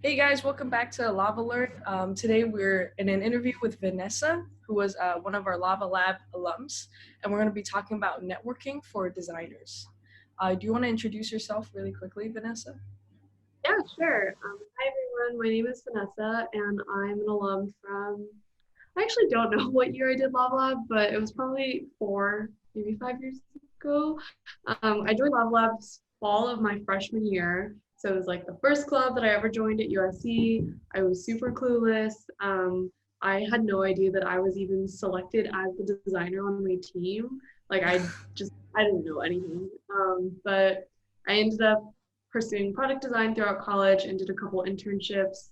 Hey guys, welcome back to Lava Alert. Today we're in an interview with Vanessa, who was one of our Lava Lab alums, and we're going to be talking about networking for designers. Do you want to introduce yourself really quickly, Vanessa? Yeah, sure. Hi everyone, my name is Vanessa and I'm an alum from, I actually don't know what year I did Lava Lab, but it was probably 4, maybe 5 years ago. I joined Lava Lab's fall of my freshman year. So it was like the first club that I ever joined at USC. I was super clueless. I had no idea that I was even selected as the designer on my team. Like I didn't know anything. But I ended up pursuing product design throughout college and did a couple internships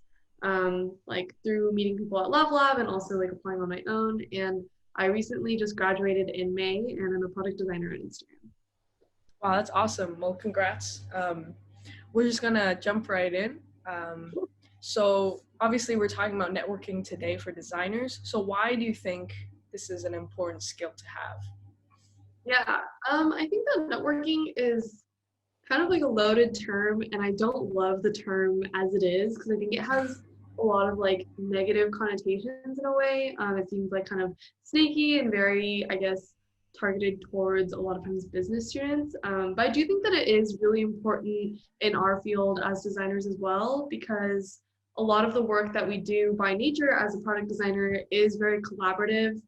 like through meeting people at Love Lab and also like applying on my own. And I recently just graduated in May and I'm a product designer on Instagram. Wow, that's awesome. Well, congrats. We're just going to jump right in. So, obviously, we're talking about networking today for designers. So, why do you think this is an important skill to have? Yeah, I think that networking is kind of like a loaded term, and I don't love the term as it is because I think it has a lot of like negative connotations in a way. It seems like kind of sneaky and very, I guess, targeted towards a lot of times business students. But I do think that it is really important in our field as designers as well because a lot of the work that we do by nature as a product designer is very collaborative,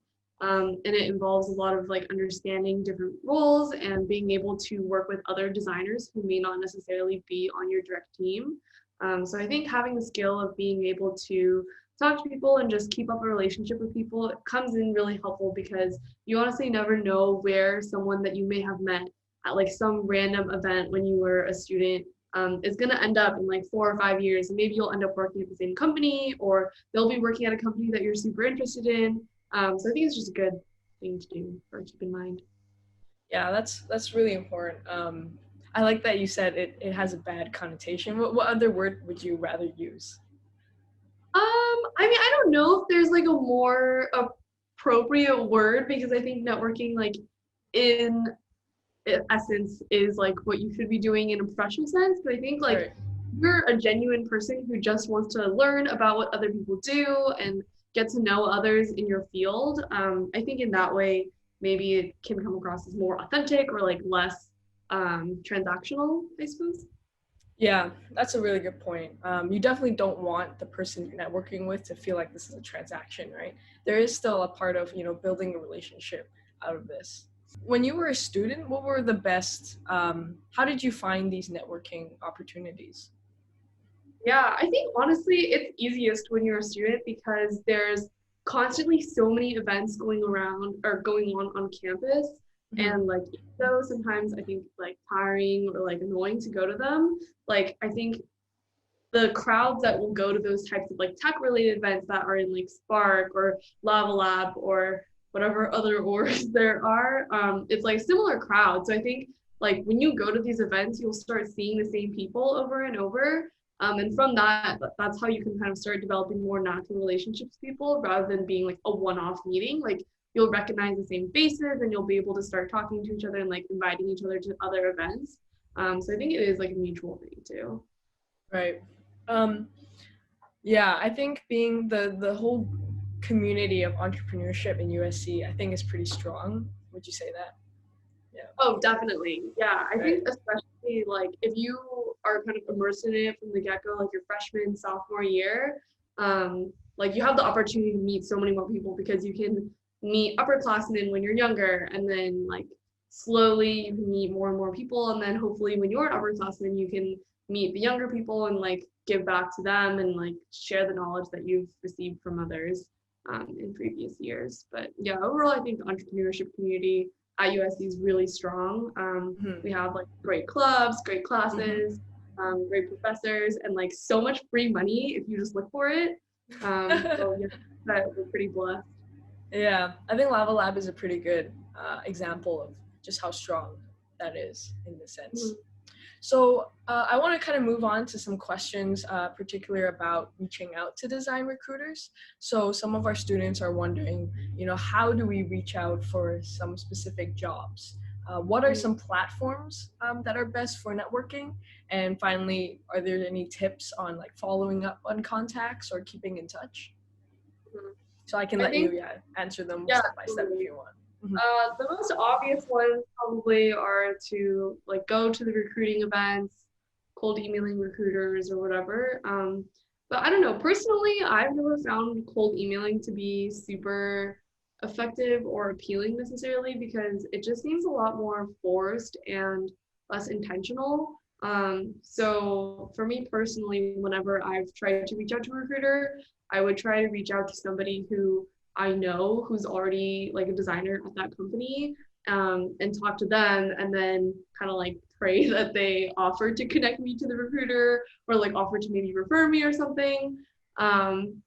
and it involves a lot of like understanding different roles and being able to work with other designers who may not necessarily be on your direct team. So I think having the skill of being able to talk to people and just keep up a relationship with people comes in really helpful because you honestly never know where someone that you may have met at like some random event when you were a student is going to end up in like 4 or 5 years. And maybe you'll end up working at the same company or they'll be working at a company that you're super interested in. So I think it's just a good thing to do or keep in mind. Yeah, that's really important. I like that you said it has a bad connotation. What other word would you rather use? I mean, I don't know if there's like a more appropriate word because I think networking, like in essence, is like what you should be doing in a professional sense. But I think like Right. you're a genuine person who just wants to learn about what other people do and get to know others in your field. I think in that way, maybe it can come across as more authentic or like less transactional, I suppose. Yeah, that's a really good point. You definitely don't want the person you're networking with to feel like this is a transaction, right? There is still a part of building a relationship out of this. When you were a student, what were the best? How did you find these networking opportunities? Yeah, I think honestly it's easiest when you're a student because there's constantly so many events going around or going on campus. Hmm. And like though sometimes I think like tiring or like annoying to go to them, like I think the crowds that will go to those types of like tech related events that are in like Spark or Lava Lab or whatever other orgs there are, it's like similar crowds. So I think like when you go to these events, you'll start seeing the same people over and over. And from that, that's how you can kind of start developing more natural relationships with people rather than being like a one-off meeting. Like you'll recognize the same faces and you'll be able to start talking to each other and like inviting each other to other events. So I think it is like a mutual thing too. Right. Um, yeah, I think being the whole community of entrepreneurship in USC, I think is pretty strong. Would you say that? Yeah. Oh, definitely. Yeah. I Right. think especially like if you are kind of immersed in it from the get-go, like your freshman, sophomore year, like you have the opportunity to meet so many more people because you can meet upperclassmen when you're younger and then like slowly you can meet more and more people and then hopefully when you're an upperclassman you can meet the younger people and like give back to them and like share the knowledge that you've received from others in previous years. But yeah, overall I think the entrepreneurship community at USC is really strong. Hmm. We have like great clubs, great Hmm. classes, great professors, and like so much free money if you just look for it. So yeah, that we're pretty blessed. Yeah, I think Lava Lab is a pretty good example of just how strong that is in this sense. Mhm. So I want to kind of move on to some questions, particularly about reaching out to design recruiters. So some of our students are wondering, how do we reach out for some specific jobs? What are some platforms that are best for networking? And finally, are there any tips on like following up on contacts or keeping in touch? Mhm. So I can I let think, you, yeah, answer them yeah, step by step if totally. you want. Mhm. The most obvious ones probably are to like go to the recruiting events, cold emailing recruiters or whatever. But I don't know. Personally, I've never found cold emailing to be super effective or appealing necessarily because it just seems a lot more forced and less intentional. So for me personally, whenever I've tried to reach out to a recruiter, I would try to reach out to somebody who I know who's already like a designer at that company, and talk to them and then kind of like pray that they offer to connect me to the recruiter or like offer to maybe refer me or something. Um,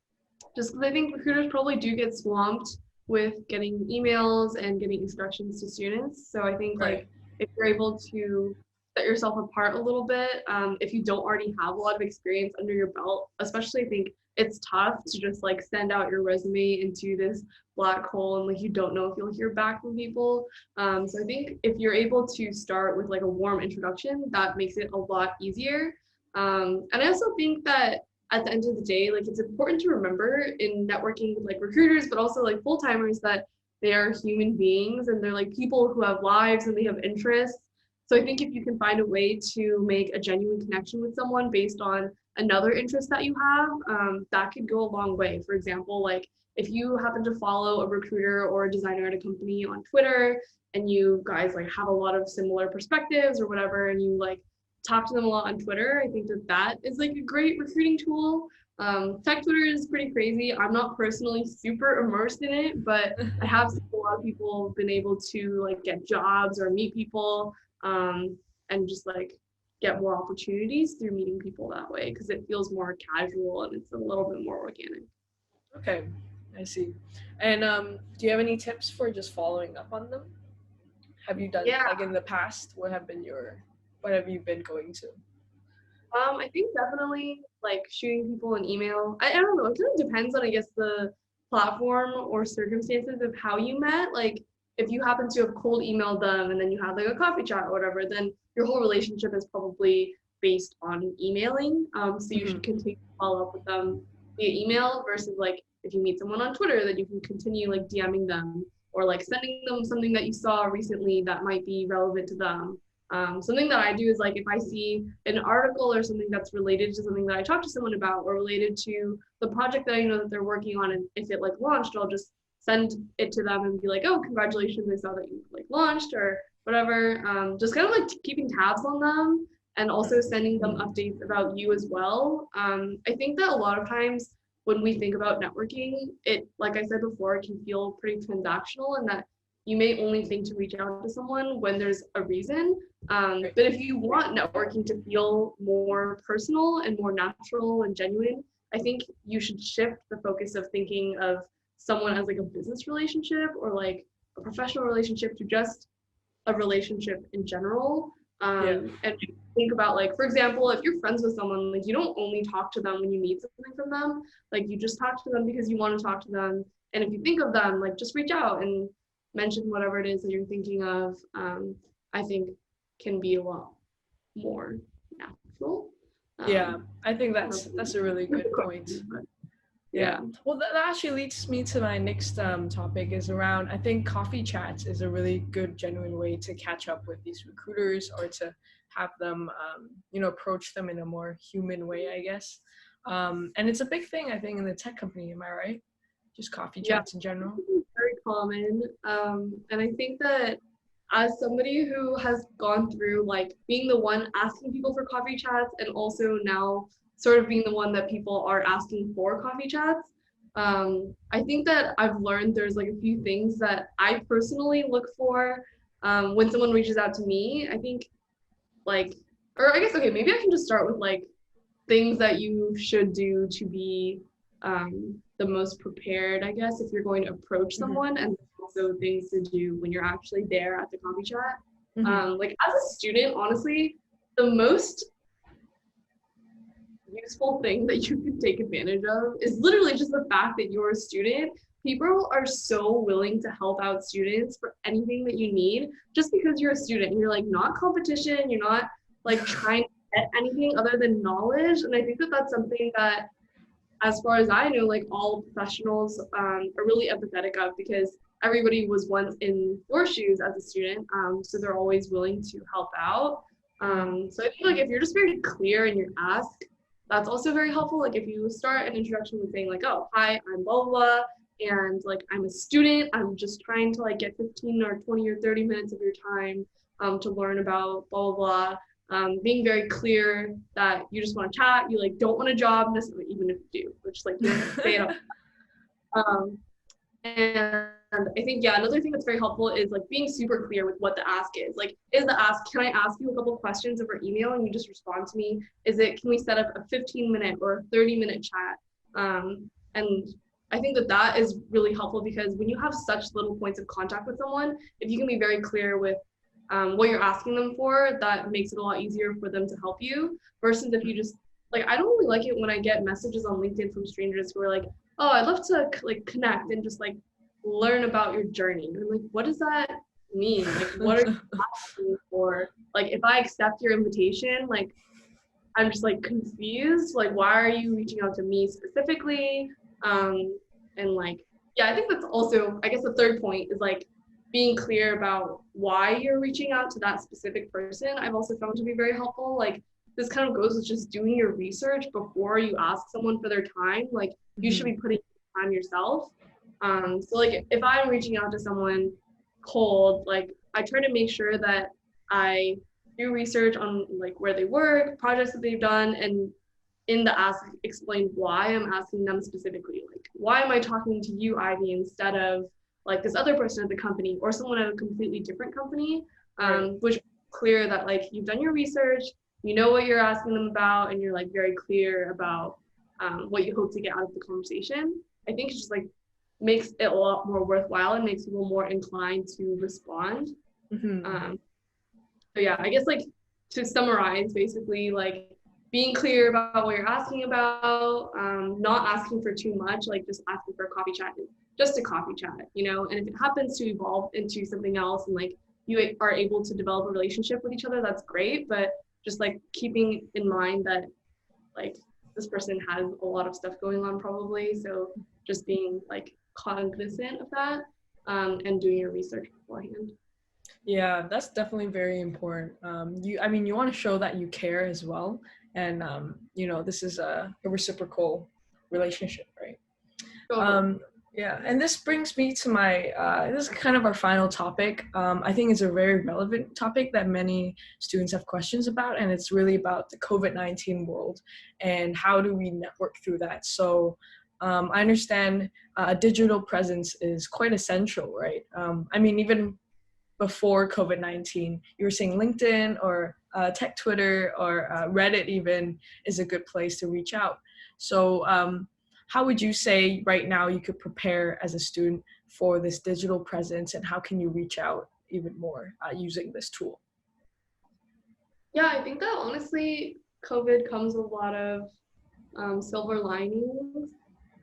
just because I think recruiters probably do get swamped with getting emails and getting instructions to students. So I think Right. like if you're able to set yourself apart a little bit, if you don't already have a lot of experience under your belt, especially I think it's tough to just like send out your resume into this black hole and like you don't know if you'll hear back from people. So I think if you're able to start with like a warm introduction, that makes it a lot easier. And I also think that at the end of the day, like it's important to remember in networking with like recruiters, but also like full timers that they are human beings and they're like people who have lives and they have interests. So I think if you can find a way to make a genuine connection with someone based on another interest that you have, that could go a long way. For example, like if you happen to follow a recruiter or a designer at a company on Twitter and you guys like have a lot of similar perspectives or whatever, and you like talk to them a lot on Twitter. I think that that is like a great recruiting tool. Tech Twitter is pretty crazy. I'm not personally super immersed in it, but I have seen a lot of people been able to like get jobs or meet people, and just like get more opportunities through meeting people that way because it feels more casual and it's a little bit more organic. Okay, I see. And do you have any tips for just following up on them? Have you done Yeah, like in the past? What have you been going to? I think definitely like shooting people an email. I don't know. It kind of depends on, I guess, the platform or circumstances of how you met. Like, if you happen to have cold emailed them and then you had like a coffee chat or whatever, then your whole relationship is probably based on emailing. So you Hmm. should continue to follow up with them via email versus like if you meet someone on Twitter, that you can continue like DMing them or like sending them something that you saw recently that might be relevant to them. Something that I do is like if I see an article or something that's related to something that I talked to someone about or related to the project that I know that they're working on, and if it like launched, I'll just send it to them and be like, oh, congratulations, I saw that you like launched or whatever. Just kind of like keeping tabs on them and also sending them updates about you as well. I think that a lot of times when we think about networking, it, like I said before, it can feel pretty transactional and that you may only think to reach out to someone when there's a reason. Right. But if you want networking to feel more personal and more natural and genuine, I think you should shift the focus of thinking of someone as like a business relationship or like a professional relationship to just a relationship in general. Yeah. And think about like, for example, if you're friends with someone, like you don't only talk to them when you need something from them, like you just talk to them because you want to talk to them. And if you think of them, like just reach out and mention whatever it is that you're thinking of. I think can be a lot more natural. Yeah. Um, I think I don't know that's a really if good point. but Yeah. yeah. Well, that actually leads me to my next topic is around, I think coffee chats is a really good, genuine way to catch up with these recruiters or to have them, approach them in a more human way, I guess. And it's a big thing, I think, in the tech company. Am I right? Just coffee Yeah, chats in general. very common. And I think that as somebody who has gone through like being the one asking people for coffee chats and also now sort of being the one that people are asking for coffee chats, I think that I've learned there's like a few things that I personally look for when someone reaches out to me. I think like, or I guess, okay, maybe I can just start with like things that you should do to be the most prepared, I guess, if you're going to approach Hmm. someone, and also things to do when you're actually there at the coffee chat. Hmm. Like as a student, honestly, the most useful thing that you can take advantage of is literally just the fact that you're a student people are so willing to help out students for anything that you need just because you're a student. You're like not competition, you're not like trying to get anything other than knowledge. And I think that that's something that, as far as I know, like all professionals are really empathetic of, because everybody was once in your shoes as a student. So they're always willing to help out. So I think like if you're just very clear in your ask, that's also very helpful. Like if you start an introduction with saying like, oh, hi, I'm blah, blah, blah, and like I'm a student, I'm just trying to like get 15 or 20 or 30 minutes of your time to learn about blah, blah, blah. Being very clear that you just want to chat, you like don't want a job necessarily, even if you do, which like you say it up. And I think, yeah, another thing that's very helpful is like being super clear with what the ask is. Like, is the ask, can I ask you a couple of questions over email and you just respond to me? Is it, can we set up a 15-minute or a 30-minute chat? And I think that that is really helpful, because when you have such little points of contact with someone, if you can be very clear with what you're asking them for, that makes it a lot easier for them to help you, versus if you just, like, I don't really like it when I get messages on LinkedIn from strangers who are like, oh, I'd love to like connect and just like learn about your journey. And I'm like, what does that mean? Like, what are you asking for? Like, if I accept your invitation, like, I'm just like confused. Like, why are you reaching out to me specifically? And like, yeah, I think that's also, I guess the third point is like being clear about why you're reaching out to that specific person. I've also found to be very helpful. Like, this kind of goes with just doing your research before you ask someone for their time. Like, you should be putting time yourself. So like if I'm reaching out to someone cold, like I try to make sure that I do research on like where they work, projects that they've done, and in the ask explain why I'm asking them specifically. Like, why am I talking to you, Ivy, instead of like this other person at the company or someone at a completely different company? Which clear that like you've done your research, you know what you're asking them about, and you're like very clear about what you hope to get out of the conversation. I think it's just like makes it a lot more worthwhile and makes people more inclined to respond. So yeah, I guess like to summarize, basically like being clear about what you're asking about, not asking for too much, like just asking for a coffee chat, just a coffee chat, you know, and if it happens to evolve into something else and like you are able to develop a relationship with each other, that's great. But just like keeping in mind that like this person has a lot of stuff going on probably. So just being like cognizant of that and doing your research beforehand. Yeah, that's definitely very important. I mean, you want to show that you care as well. And, you know, this is a reciprocal relationship, right? Yeah, and this brings me to my, this is kind of our final topic. I think it's a very relevant topic that many students have questions about, and it's really about the COVID-19 world and how do we network through that. So I understand a digital presence is quite essential, right? I mean, even before COVID-19, you were saying LinkedIn or tech Twitter or Reddit even is a good place to reach out. So how would you say right now you could prepare as a student for this digital presence, and how can you reach out even more using this tool? Yeah, I think that honestly, COVID comes with a lot of silver linings.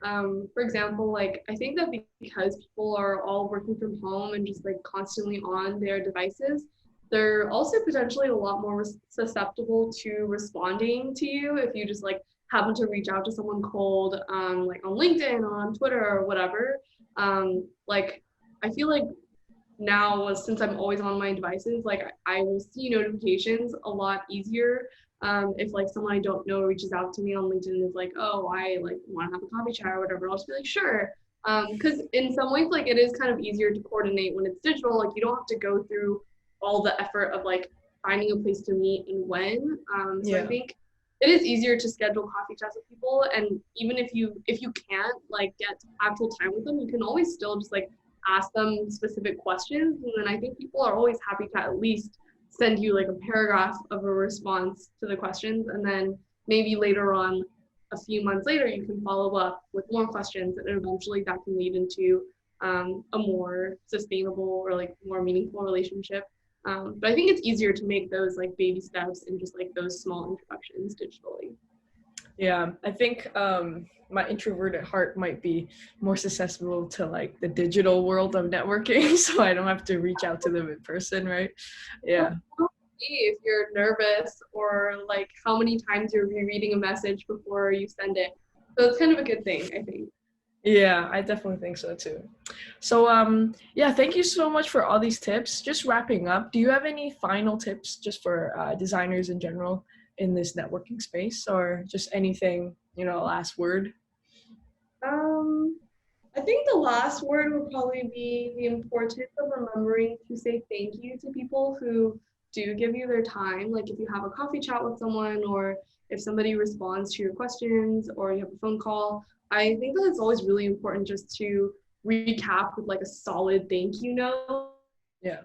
For example, like I think that because people are all working from home and just like constantly on their devices, they're also potentially a lot more susceptible to responding to you if you just like happen to reach out to someone cold, like on LinkedIn or on Twitter or whatever. Like I feel like now, since I'm always on my devices, like I will see notifications a lot easier. If like someone I don't know reaches out to me on LinkedIn and is like, oh, I like want to have a coffee chat or whatever, I'll just be like, sure. Because in some ways, like it is kind of easier to coordinate when it's digital. Like you don't have to go through all the effort of like finding a place to meet and when. So I think it is easier to schedule coffee chats with people, and even if you can't like get actual time with them, you can always still just like ask them specific questions, and then I think people are always happy to at least send you like a paragraph of a response to the questions, and then maybe later on, a few months later, you can follow up with more questions, and eventually that can lead into a more sustainable or like more meaningful relationship. But I think it's easier to make those like baby steps and just like those small introductions digitally. Yeah, I think my introverted heart might be more susceptible to like the digital world of networking, so I don't have to reach out to them in person, right? Yeah. See if you're nervous or like how many times you're rereading a message before you send it. So it's kind of a good thing, I think. Yeah, I definitely think so too. So yeah, thank you so much for all these tips. Just wrapping up, do you have any final tips just for designers in general in this networking space, or just anything, last word? Um, I think the last word would probably be the importance of remembering to say thank you to people who do give you their time. Like if you have a coffee chat with someone, or if somebody responds to your questions, or you have a phone call, I think that it's always really important just to recap with like a solid thank you note. Yeah.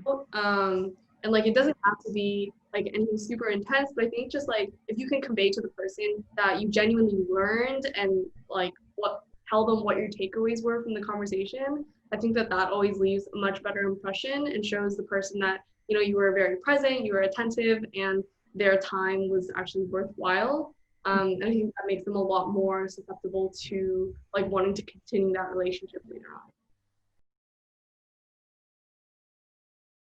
And like it doesn't have to be like anything super intense, but I think just like if you can convey to the person that you genuinely learned and like what tell them what your takeaways were from the conversation, I think that that always leaves a much better impression and shows the person that you were very present, you were attentive, and their time was actually worthwhile. And I think that makes them a lot more susceptible to like wanting to continue that relationship later on.